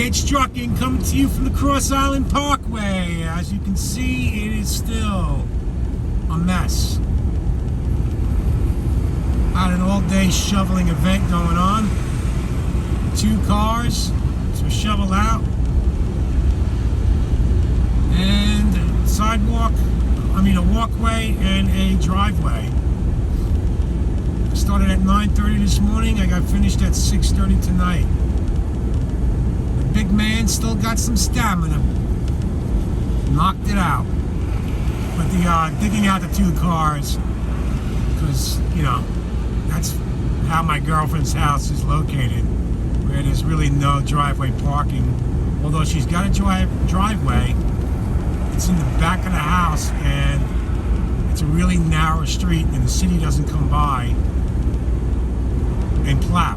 BigH Trucking coming to you from the Cross Island Parkway. As you can see, it is still a mess. Had an all-day shoveling event going on. 2 cars to shovel out, and a walkway and a driveway. Started at 9:30 this morning. I got finished at 6:30 tonight. The big man still got some stamina. Knocked it out. But the digging out the 2 cars, because that's how my girlfriend's house is located, where there's really no driveway parking. Although she's got a driveway, it's in the back of the house, and it's a really narrow street, and the city doesn't come by and plow.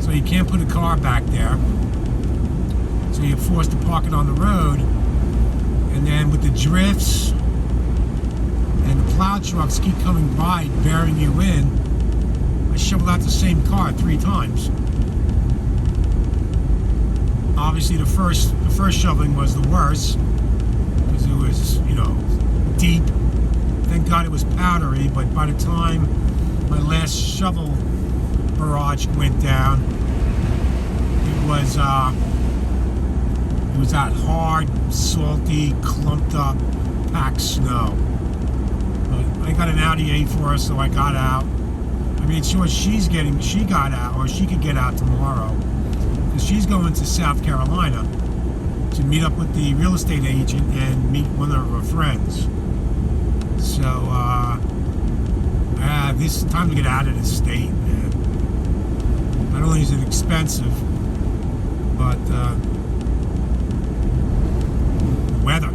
So you can't put a car back there. So you're forced to park it on the road. And then with the drifts and the plow trucks keep coming by, bearing you in, I shoveled out the same car 3 times. Obviously the first shoveling was the worst, because it was, deep. Thank God it was powdery, but by the time my last shovel barrage went down, it was that hard, salty, clumped up, packed snow. But I got an Audi A4, so I got out. I made sure she got out, or she could get out tomorrow, because she's going to South Carolina to meet up with the real estate agent and meet one of her friends. So, this is time to get out of this state, man. Not only is it expensive, but the weather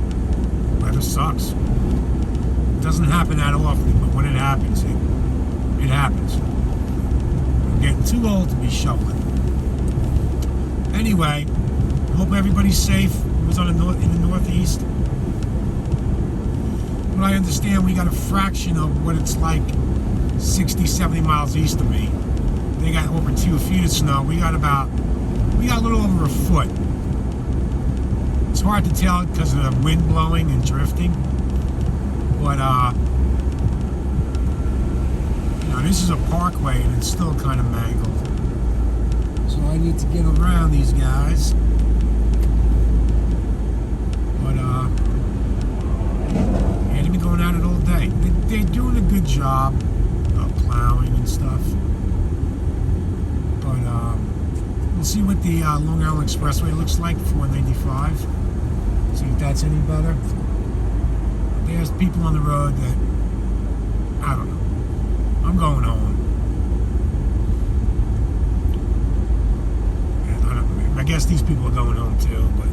sucks. It doesn't happen that often, but when it happens, it happens. I'm getting too old to be shoveling. Anyway, hope everybody's safe. It was in the Northeast. But I understand we got a fraction of what it's like 60, 70 miles east of me. They got over 2 feet of snow. We got a little over a foot. It's hard to tell because of the wind blowing and drifting. But this is a parkway and it's still kind of mangled. So I need to get around these guys. But they've been going at it all day. They're doing a good job of plowing and stuff. But we'll see what the Long Island Expressway looks like, 495. See if that's any better. There's people on the road that, I don't know. I'm going home. And I guess these people are going home too, but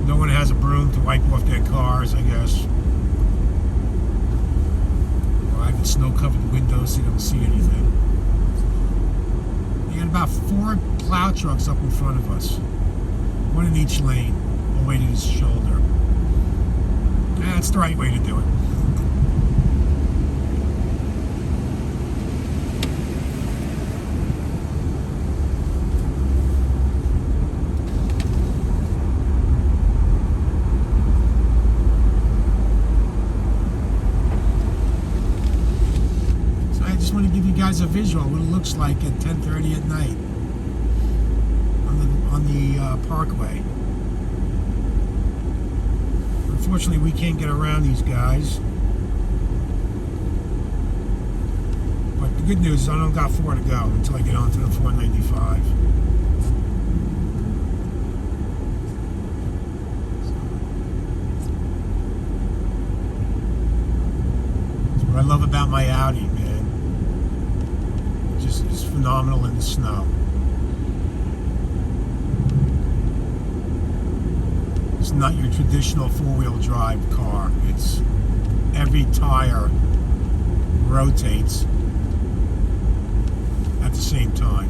no one has a broom to wipe off their cars, I guess. Or I have snow-covered windows so you don't see anything. You got about 4 plow trucks up in front of us. 1 in each lane, all the way to his shoulder. That's the right way to do it. I want to give you guys a visual of what it looks like at 10:30 at night on the parkway. Unfortunately, we can't get around these guys. But the good news is I don't got 4 to go until I get onto the 495. That's what I love about my Audi, man. It's phenomenal in the snow. It's not your traditional 4-wheel drive car. It's every tire rotates at the same time.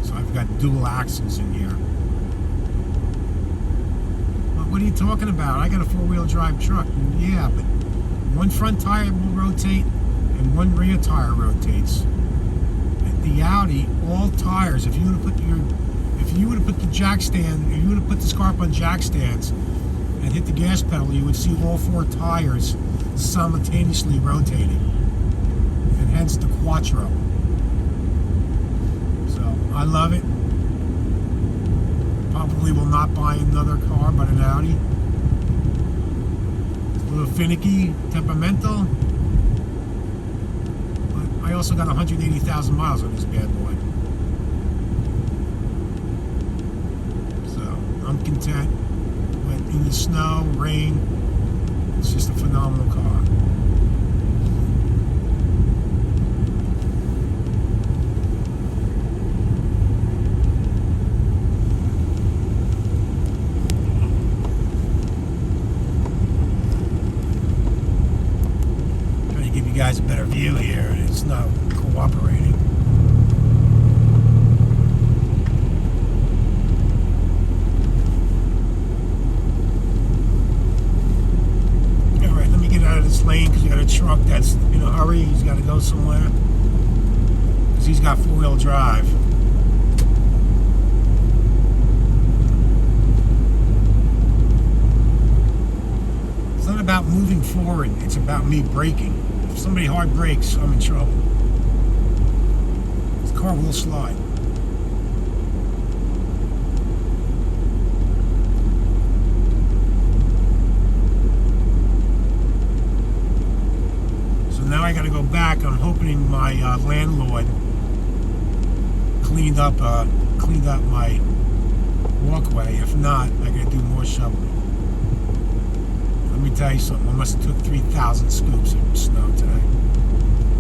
So I've got dual axles in here. But what are you talking about? I got a 4-wheel drive truck. Yeah, but one front tire will rotate and one rear tire rotates. the Audi, all tires, if you would have put the jack stand, if you would have put this car up on jack stands and hit the gas pedal, you would see all four tires simultaneously rotating, and hence the Quattro. So I love it. Probably will not buy another car but an Audi. It's a little finicky, temperamental, but I also got 180,000 miles on this bad boy. So I'm content. But in the snow, rain, it's just a phenomenal car. Give you guys a better view here, and it's not cooperating. Alright, let me get out of this lane because you got a truck that's in a hurry. He's got to go somewhere because he's got four-wheel drive. It's not about moving forward, it's about me braking. If somebody hard brakes, I'm in trouble. This car will slide. So now I got to go back. I'm hoping my landlord cleaned up my walkway. If not, I got to do more shoveling. Let me tell you something. I must have took 3,000 scoops of snow today.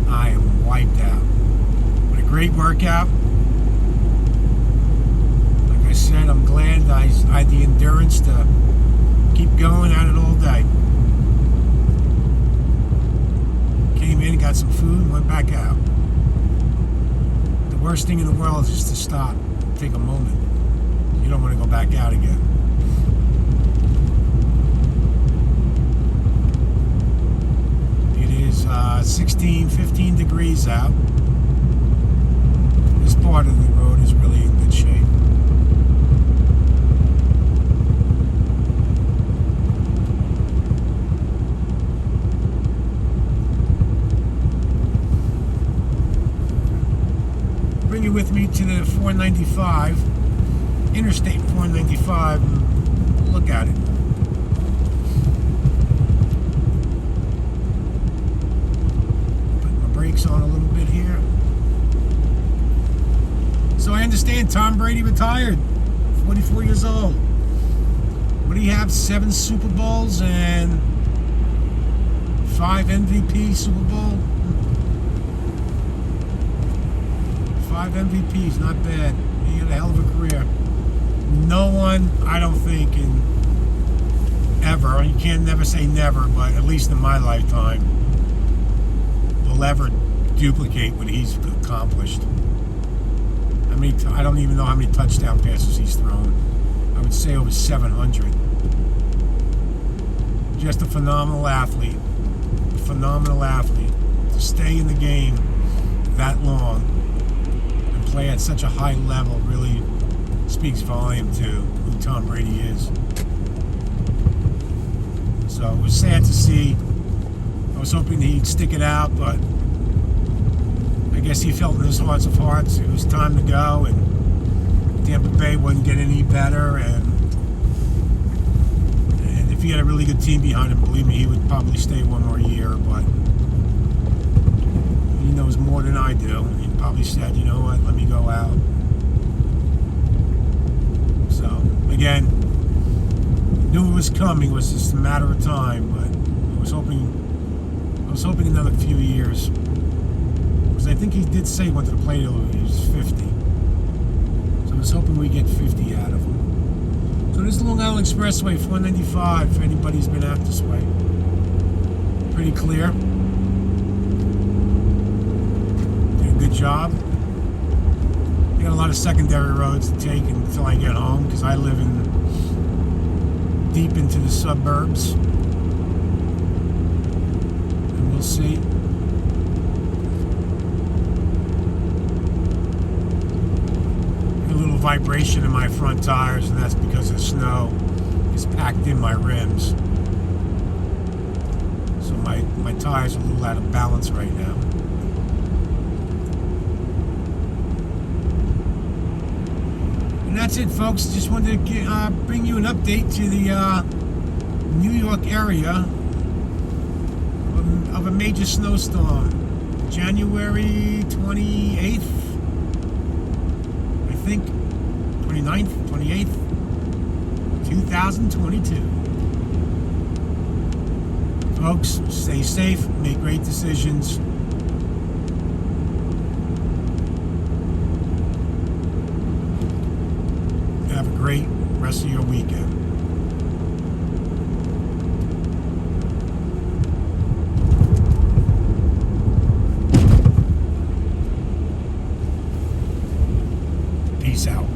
I am wiped out. But a great workout. Like I said, I'm glad I had the endurance to keep going at it all day. Came in, got some food, and went back out. The worst thing in the world is just to stop, take a moment. You don't want to go back out again. It is 16, 15 degrees out. This part of the road is really in good shape. Bring you with me to the 495, Interstate 495, and look at it. On a little bit here. So I understand Tom Brady retired, 44 years old. What do you have? 7 Super Bowls and 5 MVP Super Bowl? 5 MVPs, not bad. He had a hell of a career. No one, I don't think, ever, you can never say never, but at least in my lifetime, will ever duplicate what he's accomplished. I don't even know how many touchdown passes he's thrown. I would say over 700. Just a phenomenal athlete. A phenomenal athlete. To stay in the game that long and play at such a high level really speaks volume to who Tom Brady is. So it was sad to see. I was hoping he'd stick it out, but I guess he felt in his hearts of hearts it was time to go, and Tampa Bay wouldn't get any better, and if he had a really good team behind him, believe me, he would probably stay one more year, but he knows more than I do. He probably said, you know what, let me go out. So, again, knew it was coming, it was just a matter of time, but I was hoping another few years. I think he did say he wanted to play till he was 50. So I was hoping we get 50 out of him. So this is Long Island Expressway, 495, if anybody's been out this way. Pretty clear. Did a good job. I got a lot of secondary roads to take until I get home, because I live deep into the suburbs. And we'll see. vibration in my front tires, and that's because the snow is packed in my rims. So my tires are a little out of balance right now. And that's it, folks. Just wanted to bring you an update to the New York area of a major snowstorm. January 28th, I think, 29th, 28th, 2022. Folks, stay safe, make great decisions. Have a great rest of your weekend. Peace out.